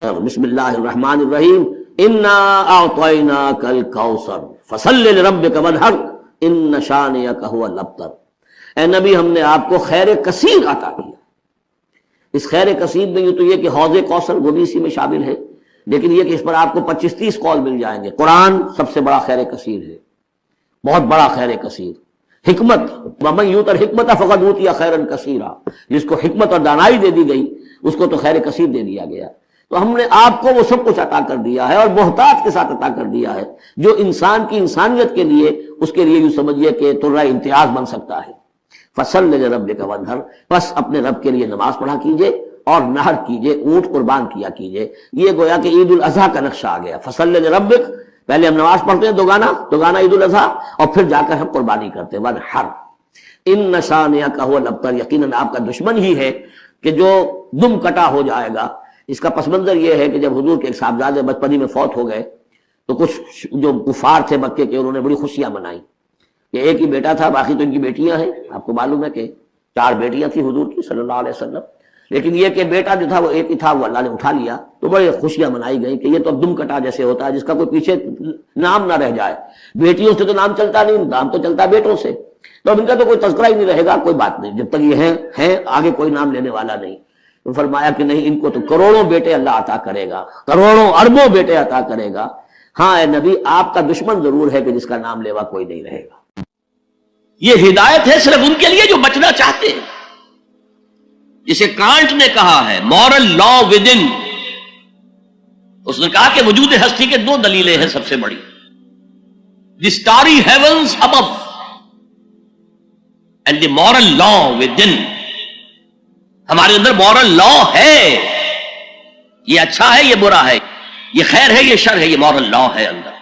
بسم اللہ الرحمن الرحیم انا اعطیناک الکوثر فصل لربک وانحر ان شانئک هو الابتر۔ اے نبی، ہم نے آپ کو خیر کثیر عطا کیا۔ اس خیر کثیر میں یہ تو یہ کہ حوض کوثر وہ بھی اسی میں شامل ہے، لیکن یہ کہ اس پر آپ کو 25-30 قول مل جائیں گے۔ قرآن سب سے بڑا خیر کثیر ہے، بہت بڑا خیر کثیر۔ حکمت، ومن یؤت الحکمت فقد اوتی خیرا کثیرا، جس کو حکمت اور دانائی دے دی گئی اس کو تو خیر کثیر دے دیا گیا۔ تو ہم نے آپ کو وہ سب کچھ عطا کر دیا ہے اور محتاط کے ساتھ عطا کر دیا ہے، جو انسان کی انسانیت کے لیے، اس کے لیے یوں سمجھیے کہ ترہ امتیاز بن سکتا ہے۔ فصل لربک وانحر، بس اپنے رب کے لیے نماز پڑھا کیجئے اور نحر کیجئے، اونٹ قربان کیا کیجئے۔ یہ گویا کہ عید الاضحیٰ کا نقشہ آ گیا۔ فصل لربک، پہلے ہم نماز پڑھتے ہیں دوگانا عید الاضحیٰ، اور پھر جا کر ہم قربانی کرتے ہیں وانحر ان شانئک هو الابتر، یقیناً آپ کا دشمن ہی ہے کہ جو دم کٹا ہو جائے گا۔ اس کا پس منظر یہ ہے کہ جب حضور کے ایک صاحبزادے بچپنی میں فوت ہو گئے تو کچھ جو کفار تھے مکے کے، انہوں نے بڑی خوشیاں منائیں کہ ایک ہی بیٹا تھا، باقی تو ان کی بیٹیاں ہیں۔ آپ کو معلوم ہے کہ 4 بیٹیاں تھیں حضور کی صلی اللہ علیہ وسلم، لیکن یہ کہ بیٹا جو تھا وہ ایک ہی تھا، وہ اللہ نے اٹھا لیا، تو بڑے خوشیاں منائی گئیں کہ یہ تو اب دم کٹا جیسے ہوتا ہے جس کا کوئی پیچھے نام نہ رہ جائے۔ بیٹیوں سے تو نام چلتا نہیں، نام تو چلتا بیٹوں سے، تو اب ان کا تو کوئی تذکرہ ہی نہیں رہے گا۔ کوئی بات نہیں، جب تک یہ ہیں آگے کوئی نام لینے والا نہیں۔ تو فرمایا کہ نہیں، ان کو تو کروڑوں بیٹے اللہ عطا کرے گا، کروڑوں اربوں بیٹے عطا کرے گا۔ ہاں اے نبی، آپ کا دشمن ضرور ہے کہ جس کا نام لیوا کوئی نہیں رہے گا۔ یہ ہدایت ہے صرف ان کے لیے جو بچنا چاہتے ہیں، جسے کانٹ نے کہا ہے مورل لا ود ان۔ اس نے کہا کہ وجود ہستی کے 2 دلیلیں ہیں سب سے بڑی، the starry heavens above and the moral law within. ہمارے اندر مورل لا ہے، یہ اچھا ہے، یہ برا ہے، یہ خیر ہے، یہ شر ہے، یہ مورل لا ہے اندر۔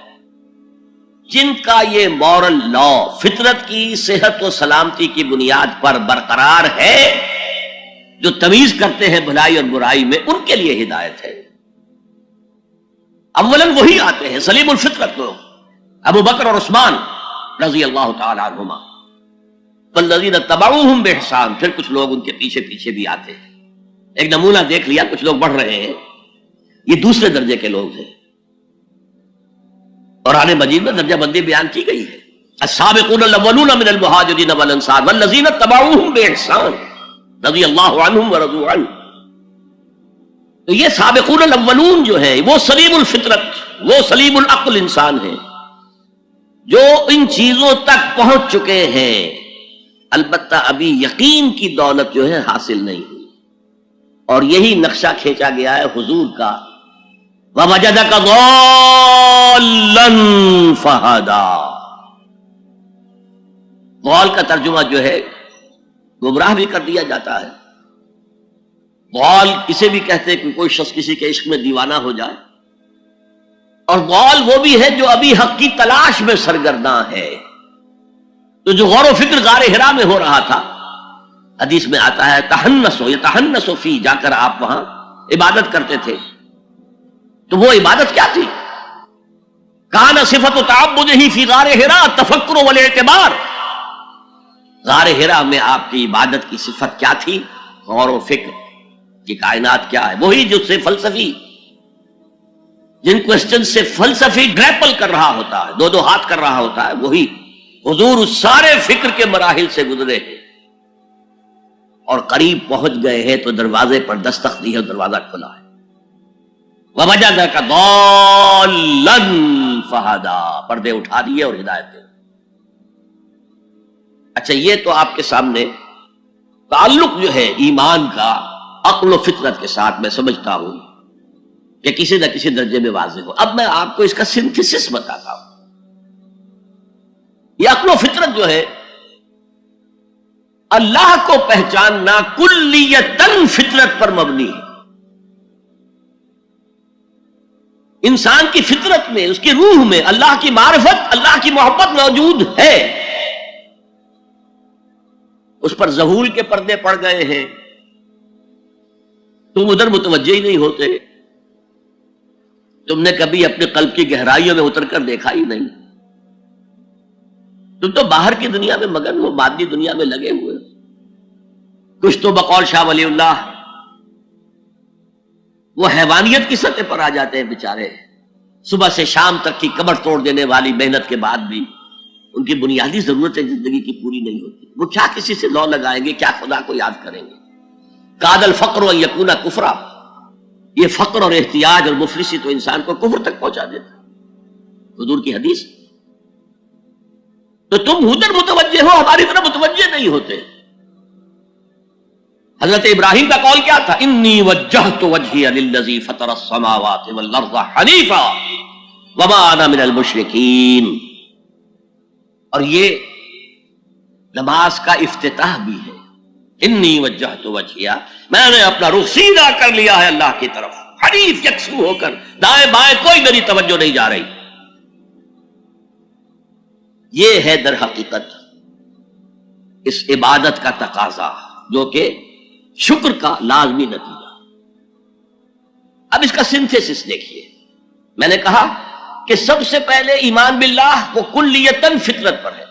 جن کا یہ مورل لا فطرت کی صحت و سلامتی کی بنیاد پر برقرار ہے، جو تمیز کرتے ہیں بھلائی اور برائی میں، ان کے لیے ہدایت ہے۔ اولاً وہی آتے ہیں سلیم الفطرت لوگ، ابو بکر اور عثمان رضی اللہ تعالی عنہما، والذین اتبعوہم بإحسان، پھر کچھ لوگ ان کے پیچھے پیچھے بھی آتے ہیں۔ ایک نمونہ دیکھ لیا، کچھ لوگ بڑھ رہے ہیں، یہ دوسرے درجے کے لوگ ہیں۔ قرآن مجید میں درجہ بندی بیان کی گئی ہے، السابقون الاولون من المہاجرین والانصار والذین اتبعوہم بإحسان رضی اللہ عنہم ورضوا عنہ۔ تو یہ سابقون الاولون جو ہیں، وہ سلیم الفطرت، وہ سلیم العقل انسان ہیں جو ان چیزوں تک پہنچ چکے ہیں، البتہ ابھی یقین کی دولت جو ہے حاصل نہیں ہوئی۔ اور یہی نقشہ کھینچا گیا ہے حضور کا، وَوَجَدَكَ ضَالًّا فَهَدَىٰ۔ ضال کا ترجمہ جو ہے گمراہ بھی کر دیا جاتا ہے۔ ضال اسے بھی کہتے ہیں کہ کوئی شخص کسی کے عشق میں دیوانہ ہو جائے، اور ضال وہ بھی ہے جو ابھی حق کی تلاش میں سرگرداں ہے۔ تو جو غور و فکر غار حرا میں ہو رہا تھا، حدیث میں آتا ہے تحنسو یتحنسو فی، جا کر آپ وہاں عبادت کرتے تھے۔ تو وہ عبادت کیا تھی؟ کان صفت تعبدہ فی غار حرا تفکر والاعتبار۔ غار حرا میں آپ کی عبادت کی صفت کیا تھی؟ غور و فکر کہ کائنات کیا ہے۔ وہی جو سے فلسفی، جن کوسچن سے فلسفی گریپل کر رہا ہوتا ہے، 2 ہاتھ کر رہا ہوتا ہے، وہی حضور اس سارے فکر کے مراحل سے گزرے ہیں اور قریب پہنچ گئے ہیں، تو دروازے پر دستک دی ہے اور دروازہ کھلا ہے۔ وَوَجَدَكَ ضَالًّا فَهَدَىٰ، پردے اٹھا دیے اور ہدایت دے۔ اچھا، یہ تو آپ کے سامنے تعلق جو ہے ایمان کا عقل و فطرت کے ساتھ میں سمجھتا ہوں کہ کسی نہ کسی درجے میں واضح ہو۔ اب میں آپ کو اس کا سنتھسس بتاتا ہوں۔ یہ عقل و فطرت جو ہے، اللہ کو پہچاننا کلیتاً فطرت پر مبنی ہے۔ انسان کی فطرت میں، اس کی روح میں اللہ کی معرفت، اللہ کی محبت موجود ہے۔ اس پر ظہور کے پردے پڑ گئے ہیں، تم ادھر متوجہ ہی نہیں ہوتے، تم نے کبھی اپنے قلب کی گہرائیوں میں اتر کر دیکھا ہی نہیں، تم تو باہر کی دنیا میں مگن ہو، مادی دنیا میں لگے ہوئے۔ کچھ تو بقول شاہ ولی اللہ وہ حیوانیت کی سطح پر آ جاتے ہیں بیچارے. صبح سے شام تک کی کمر توڑ دینے والی محنت کے بعد بھی ان کی بنیادی ضرورتیں زندگی کی پوری نہیں ہوتی. وہ کیا کسی سے لو لگائیں گے, کیا خدا کو یاد کریں گے. کاد الفقر و یکون کفرا, یہ فقر اور احتیاج اور مفلسی تو انسان کو کفر تک پہنچا دیتا ہے. حضور کی حدیث. تو تم ادھر متوجہ ہو, ہماری طرف متوجہ نہیں ہوتے. حضرت ابراہیم کا قول کیا تھا؟ انی وجہت وجہی للذی فطر السماوات والارض حنیفا وما انا من المشرکین. اور یہ نماز کا افتتاح بھی ہے. انی وجہت وجہی, میں نے اپنا رخ سیدھا کر لیا ہے اللہ کی طرف, حنیف یکسو ہو کر, دائیں بائیں کوئی میری توجہ نہیں جا رہی. یہ ہے در حقیقت اس عبادت کا تقاضا, جو کہ شکر کا لازمی نتیجہ. اب اس کا سنتھیسس دیکھیے. میں نے کہا کہ سب سے پہلے ایمان باللہ وہ کلیتاً فطرت پر ہے.